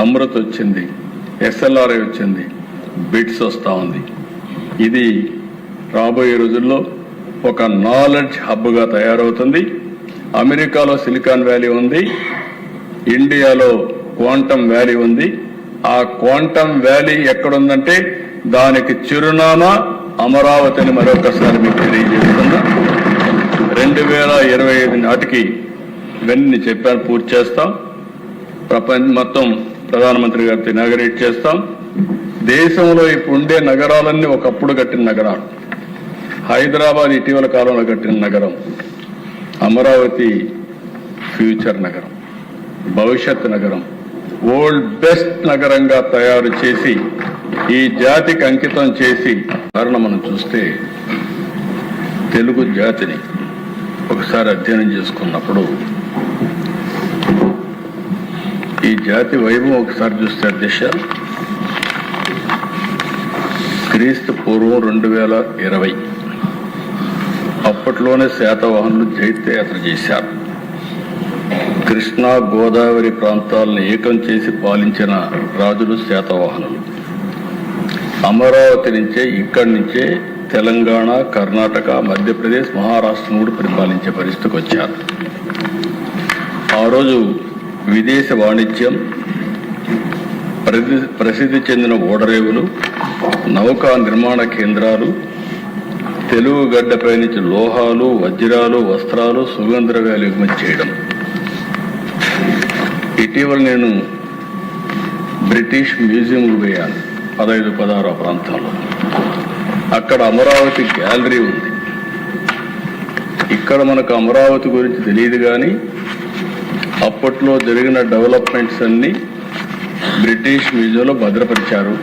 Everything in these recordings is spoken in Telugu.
అమృత్ వచ్చింది, ఎస్ఎల్ఆర్ఐ వచ్చింది, బిట్స్ వస్తూ ఉంది. ఇది రాబోయే రోజుల్లో ఒక నాలెడ్జ్ హబ్గా తయారవుతుంది. అమెరికాలో సిలికాన్ వ్యాలీ ఉంది, ఇండియాలో క్వాంటమ్ వ్యాలీ ఉంది. ఆ క్వాంటమ్ వ్యాలీ ఎక్కడుందంటే దానికి చిరునామా అమరావతి అని మరొకసారి మీకు తెలియజేస్తున్నా. 2025 నాటికి ఇవన్నీ చెప్పాను, పూర్తి చేస్తాం. ప్రపంచం మొత్తం ప్రధానమంత్రి గారితో ఇనాగరేట్ చేస్తాం. దేశంలో ఇప్పుడు ఉండే నగరాలన్నీ ఒకప్పుడు కట్టిన నగరాలు. హైదరాబాద్ ఇటీవల కాలంలో కట్టిన నగరం, అమరావతి ఫ్యూచర్ నగరం, భవిష్యత్ నగరం, వరల్డ్ బెస్ట్ నగరంగా తయారు చేసి ఈ జాతికి అంకితం చేసి కారణం మనం చూస్తే తెలుగు జాతిని ఒకసారి అధ్యయనం చేసుకున్నప్పుడు ఈ జాతి వైభవం ఒకసారి చూస్తే అధ్యక్ష, క్రీస్తు పూర్వం 2020 అప్పట్లోనే శాతవాహనులు జైత్యయాత్ర చేశారు. కృష్ణా గోదావరి ప్రాంతాలను ఏకం చేసి పాలించిన రాజులు శాతవాహనులు. అమరావతి నుంచే, ఇక్కడి నుంచే తెలంగాణ, కర్ణాటక, మధ్యప్రదేశ్, మహారాష్ట్రను కూడా పరిపాలించే పరిస్థితికి వచ్చారు. ఆ రోజు విదేశ వాణిజ్యం, ప్రసిద్ధి చెందిన ఓడరేవులు, నౌకా నిర్మాణ కేంద్రాలు, తెలుగు గడ్డపై నుంచి లోహాలు, వజ్రాలు, వస్త్రాలు, సుగంధ ద్రవ్యాలు ఎగుమతి చేయడం. ఇటీవల నేను బ్రిటిష్ మ్యూజియంకు పోయాను 15-16 ప్రాంతాల్లో. అక్కడ అమరావతి గ్యాలరీ ఉంది. ఇక్కడ మనకు అమరావతి గురించి తెలియదు, కానీ అప్పట్లో జరిగిన డెవలప్మెంట్స్ అన్ని బ్రిటిష్ మ్యూజియంలో భద్రపరిచారు.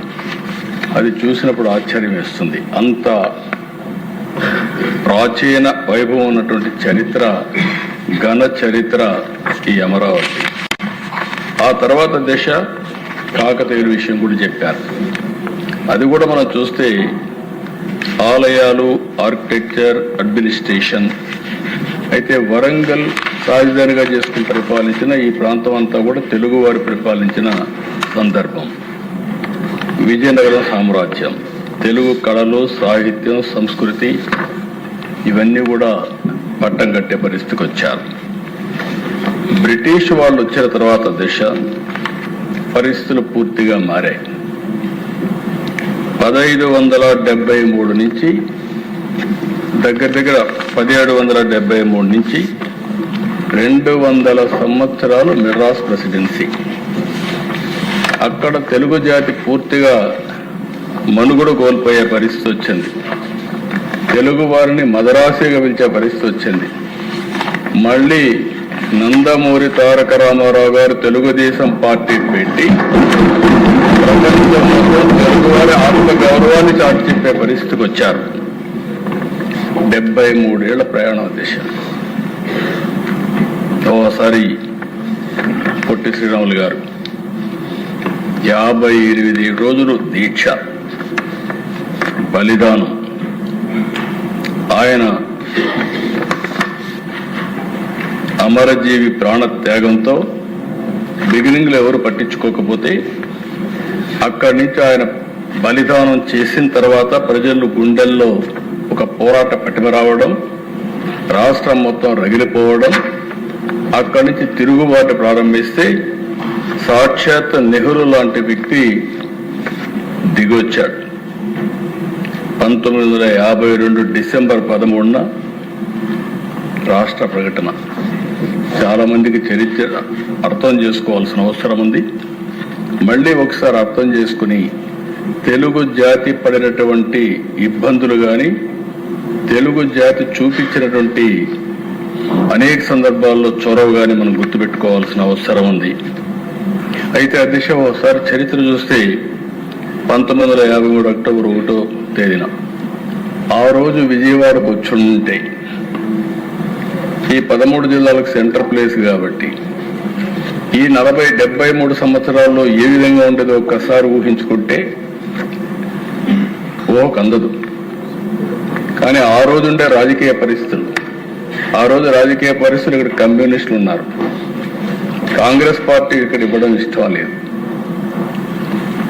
అది చూసినప్పుడు ఆశ్చర్యం వేస్తుంది. అంత ప్రాచీన వైభవం ఉన్నటువంటి చరిత్ర, ఘన చరిత్ర ఈ అమరావతి. ఆ తర్వాత దశ కాకతీయుల విషయం కూడా చెప్పారు. అది కూడా మనం చూస్తే ఆలయాలు, ఆర్కిటెక్చర్, అడ్మినిస్ట్రేషన్. అయితే వరంగల్ రాజధానిగా చేసుకుని పరిపాలించిన ఈ ప్రాంతం అంతా కూడా తెలుగు వారు పరిపాలించిన సందర్భం. విజయనగరం సామ్రాజ్యం, తెలుగు కళలు, సాహిత్యం, సంస్కృతి ఇవన్నీ కూడా పట్టం కట్టే పరిస్థితికి వచ్చారు. బ్రిటిష్ వాళ్ళు వచ్చిన తర్వాత దశ పరిస్థితులు పూర్తిగా మారాయి. 1573 నుంచి దగ్గర 1773 నుంచి 200 సంవత్సరాలు మెడ్రాస్ ప్రెసిడెన్సీ. అక్కడ తెలుగు జాతి పూర్తిగా మనుగడ కోల్పోయే పరిస్థితి వచ్చింది. తెలుగు వారిని మదరాసిగా పిలిచే పరిస్థితి వచ్చింది. మళ్ళీ నందమూరి తారక రామారావు గారు తెలుగుదేశం పార్టీ పెట్టి ప్రపంచంలో తెలుగువారి ఆత్మ గౌరవాన్ని చాటి చెప్పే పరిస్థితికి వచ్చారు. 73 ఏళ్ల ప్రయాణం దిశ. ఓసారి పొట్టి శ్రీరాములు గారు 58 రోజులు దీక్ష, బలిదానం. ఆయన అమరజీవి ప్రాణ త్యాగంతో బిగినింగ్లో ఎవరు పట్టించుకోకపోతే అక్కడి నుంచి ఆయన బలిదానం చేసిన తర్వాత ప్రజలు గుండెల్లో ఒక పోరాట పటిమ రావడం, రాష్ట్రం మొత్తం రగిలిపోవడం, అక్కడి నుంచి తిరుగుబాటు ప్రారంభిస్తే సాక్షాత్ నెహ్రూ లాంటి వ్యక్తి దిగొచ్చాడు. 1952 డిసెంబర్ 13న రాష్ట్ర ప్రకటన. చాలా మందికి చరిత్ర అర్థం చేసుకోవాల్సిన అవసరం ఉంది. మళ్ళీ ఒకసారి అర్థం చేసుకుని తెలుగు జాతి పడినటువంటి ఇబ్బందులు కానీ, తెలుగు జాతి చూపించినటువంటి అనేక సందర్భాల్లో చొరవ కానీ మనం గుర్తుపెట్టుకోవాల్సిన అవసరం ఉంది. అయితే ఆ దిశ ఒకసారి చరిత్ర చూస్తే 1953 అక్టోబర్ 1వ తేదీన ఆ రోజు విజయవాడకు వచ్చుంటే, ఈ 13 జిల్లాలకు సెంటర్ ప్లేస్ కాబట్టి ఈ 73 సంవత్సరాల్లో ఏ విధంగా ఉండేదో ఒక్కసారి ఊహించుకుంటే కందదు. కానీ ఆ రోజు ఉండే రాజకీయ పరిస్థితులు, ఇక్కడ కమ్యూనిస్టులు ఉన్నారు. కాంగ్రెస్ పార్టీ ఇక్కడ ఇవ్వడం ఇష్టం లేదు.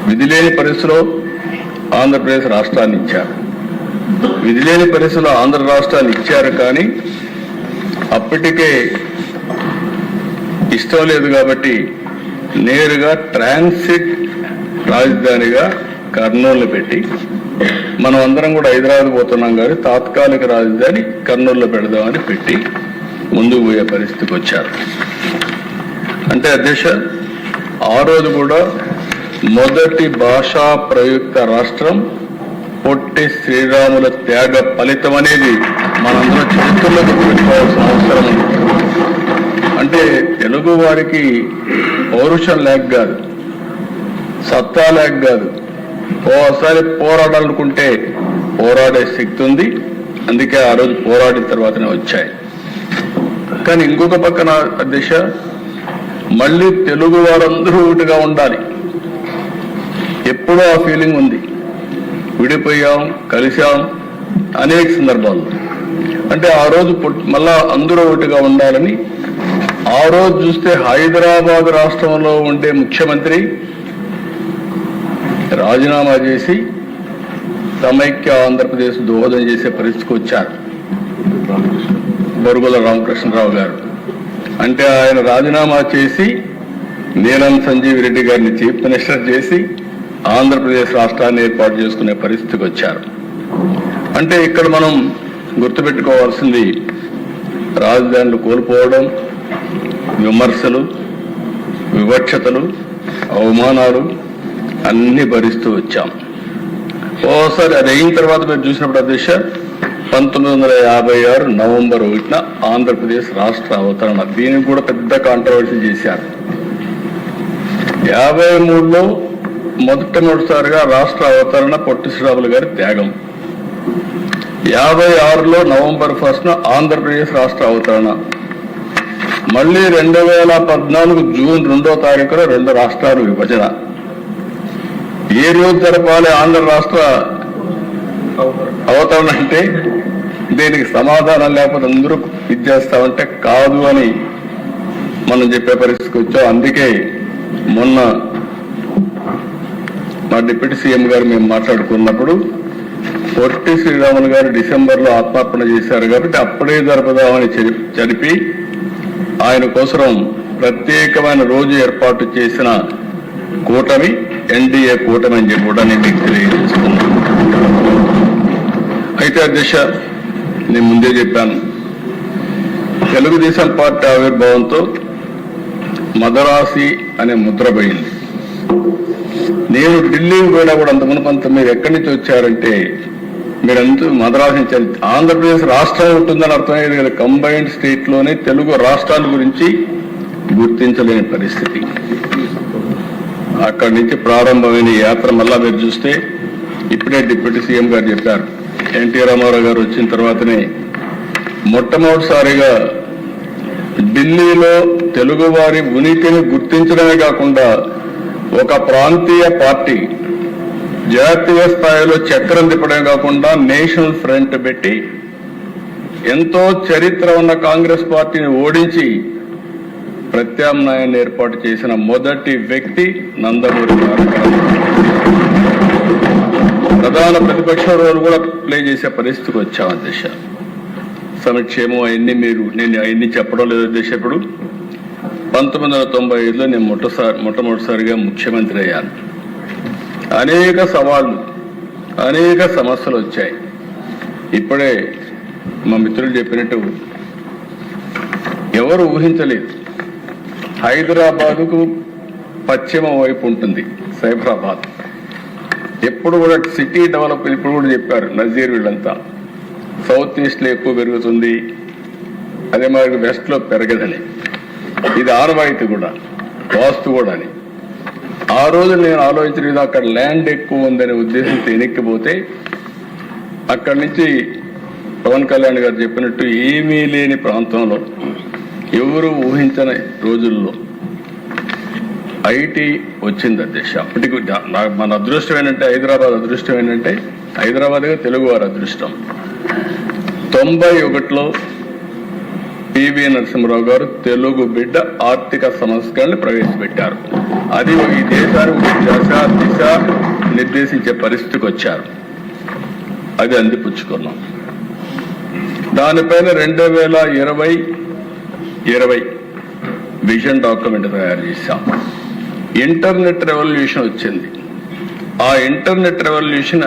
విధిలేని పరిస్థితిలో ఆంధ్రప్రదేశ్ రాష్ట్రాన్ని ఇచ్చారు. విధిలేని పరిస్థితిలో ఆంధ్ర రాష్ట్రాన్ని ఇచ్చారు, కానీ అప్పటికే ఇష్టం లేదు కాబట్టి నేరుగా ట్రాన్సిట్ రాజధానిగా కర్నూలు పెట్టి, మనం అందరం కూడా హైదరాబాద్ పోతున్నాం కానీ తాత్కాలిక రాజధాని కర్నూలులో పెడదామని పెట్టి ముందుకు పోయే పరిస్థితికి వచ్చారు. అంటే అధ్యక్ష, ఆ రోజు కూడా మొదటి భాషా ప్రయుక్త రాష్ట్రం పొట్టి శ్రీరాముల త్యాగ ఫలితం అనేది మనందరం చరిత్రలో గుర్తుపెట్టుకోవాల్సిన అవసరం ఉంది. అంటే తెలుగు వారికి పౌరుషం లేక కాదు, సత్తా లేక కాదు, ఓసారి పోరాడాలనుకుంటే పోరాడే శక్తి ఉంది. అందుకే ఆ రోజు పోరాడిన తర్వాతనే వచ్చాయి. కానీ ఇంకొక పక్కన దిశ, మళ్ళీ తెలుగు వారందరూ ఒకటిగా ఉండాలి. ఎప్పుడూ ఆ ఫీలింగ్ ఉంది. విడిపోయాం, కలిశాం అనేక సందర్భాల్లో. అంటే ఆ రోజు మళ్ళా అందరూ ఒకటిగా ఉండాలని ఆ రోజు చూస్తే హైదరాబాద్ రాష్ట్రంలో ఉండే ముఖ్యమంత్రి రాజీనామా చేసి సమైక్య ఆంధ్రప్రదేశ్ దోహదం చేసే పరిస్థితికి వచ్చారు బొరుగుల రామకృష్ణరావు గారు. అంటే ఆయన రాజీనామా చేసి నీలం సంజీవ్ రెడ్డి గారిని చీఫ్ మినిస్టర్ చేసి ఆంధ్రప్రదేశ్ రాష్ట్రాన్ని ఏర్పాటు చేసుకునే పరిస్థితికి వచ్చారు. అంటే ఇక్కడ మనం గుర్తుపెట్టుకోవాల్సింది, రాజధానులు కోల్పోవడం, విమర్శలు, వివక్షతలు, అవమానాలు అన్ని భరిస్తూ వచ్చాం. ఓసారి అది అయిన తర్వాత మీరు చూసినప్పుడు అధ్యక్ష, 1956 నవంబర్ 1న ఆంధ్రప్రదేశ్ రాష్ట్ర అవతరణ. దీనికి కూడా పెద్ద కాంట్రవర్సీ చేశారు. 53లో మొదటిసారిగా రాష్ట్ర అవతరణ పొట్టి శ్రీరాములు గారి త్యాగం. 56లో నవంబర్ 1న ఆంధ్రప్రదేశ్ రాష్ట్ర అవతరణ. మళ్ళీ 2014 జూన్ 2వ తారీఖున 2 రాష్ట్రాలు విభజన. ఏ రోజు జరపాలి ఆంధ్ర రాష్ట్ర అవతరణ అంటే దీనికి సమాధానం లేకపోతే అందరూ ఇచ్చేస్తామంటే కాదు అని మనం చెప్పే పరిస్థితికి వచ్చాం. అందుకే మొన్న మా డిప్యూటీ సీఎం గారు మేము మాట్లాడుకున్నప్పుడు పొట్టి శ్రీరాములు గారు డిసెంబర్లో ఆత్మార్పణ చేశారు కాబట్టి అప్పుడే జరపదామని జరిపి ఆయన కోసం ప్రత్యేకమైన రోజు ఏర్పాటు చేసిన కూటమి ఎన్డీఏ కూటమి అని చెప్పి కూడా నేను మీకు తెలియజేస్తున్నాను. అయితే అధ్యక్ష, నేను ముందే చెప్పాను, తెలుగుదేశం పార్టీ ఆవిర్భావంతో మదరాసి అనే ముద్ర పోయింది. నేను ఢిల్లీకి పోయినా కూడా అంత మునుపంత మీరు ఎక్కడి నుంచి వచ్చారంటే మీరంతా మద్రాసు నుంచి, ఆంధ్రప్రదేశ్ రాష్ట్రం ఉంటుందని అర్థమయ్యేది కదా. కంబైన్డ్ స్టేట్ లోనే తెలుగు రాష్ట్రాల గురించి గుర్తించలేని పరిస్థితి. అక్కడి నుంచి ప్రారంభమైన యాత్ర మళ్ళా మీరు చూస్తే ఇప్పుడే డిప్యూటీ సీఎం గారు చెప్పారు, ఎన్టీ రామారావు గారు వచ్చిన తర్వాతనే మొట్టమొదటిసారిగా ఢిల్లీలో తెలుగువారి ఉనికిని గుర్తించడమే కాకుండా ఒక ప్రాంతీయ పార్టీ జాతీయ స్థాయిలో చక్రం తిప్పడమే కాకుండా నేషనల్ ఫ్రంట్ పెట్టి ఎంతో చరిత్ర ఉన్న కాంగ్రెస్ పార్టీని ఓడించి ప్రత్యామ్నాయాన్ని ఏర్పాటు చేసిన మొదటి వ్యక్తి నందమూరి తారక రామారావు. ప్రధాన ప్రతిపక్ష రోల్ కూడా ప్లే చేసే పరిస్థితికి వచ్చాం అధ్యక్ష. సంక్షేమం నేను అవన్నీ చెప్పడం లేదు అధ్యక్ష. ఇప్పుడు 1995లో నేను మొట్టమొదటిసారిగా ముఖ్యమంత్రి అయ్యాను. అనేక సవాళ్లు, అనేక సమస్యలు వచ్చాయి. ఇప్పుడే మా మిత్రులు చెప్పినట్టు ఎవరు ఊహించలేదు, హైదరాబాదుకు పశ్చిమ వైపు ఉంటుంది సైబరాబాద్. ఎప్పుడు కూడా సిటీ డెవలప్, ఇప్పుడు కూడా చెప్పారు నజీర్ వీళ్ళంతా, సౌత్ ఈస్ట్లో ఎక్కువ పెరుగుతుంది, అదే మరి వెస్ట్లో పెరగదని. ఇది ఆనవాయితీ కూడా, వాస్తు కూడా అని. ఆ రోజు నేను ఆలోచించిన అక్కడ ల్యాండ్ ఎక్కువ ఉందనే ఉద్దేశంతో ఎన్నికపోతే అక్కడి నుంచి పవన్ కళ్యాణ్ గారు చెప్పినట్టు ఏమీ లేని ప్రాంతంలో ఎవరు ఊహించని రోజుల్లో ఐటీ వచ్చింది అధ్యక్ష. అప్పటికి మన అదృష్టం ఏంటంటే, హైదరాబాద్ అదృష్టం ఏంటంటే, హైదరాబాద్గా తెలుగు వారి అదృష్టం. 91లో పివి నరసింహరావు గారు తెలుగు బిడ్డ ఆర్థిక సంస్కరణలు ప్రవేశపెట్టారు. అది ఈ దేశానికి దిశ నిర్దేశించే పరిస్థితికి వచ్చారు. అది అందిపుచ్చుకున్నాం. దానిపైన 2020 విజన్ డాక్యుమెంట్ తయారు చేశాం. ఇంటర్నెట్ రెవల్యూషన్ వచ్చింది. ఆ ఇంటర్నెట్ రెవల్యూషన్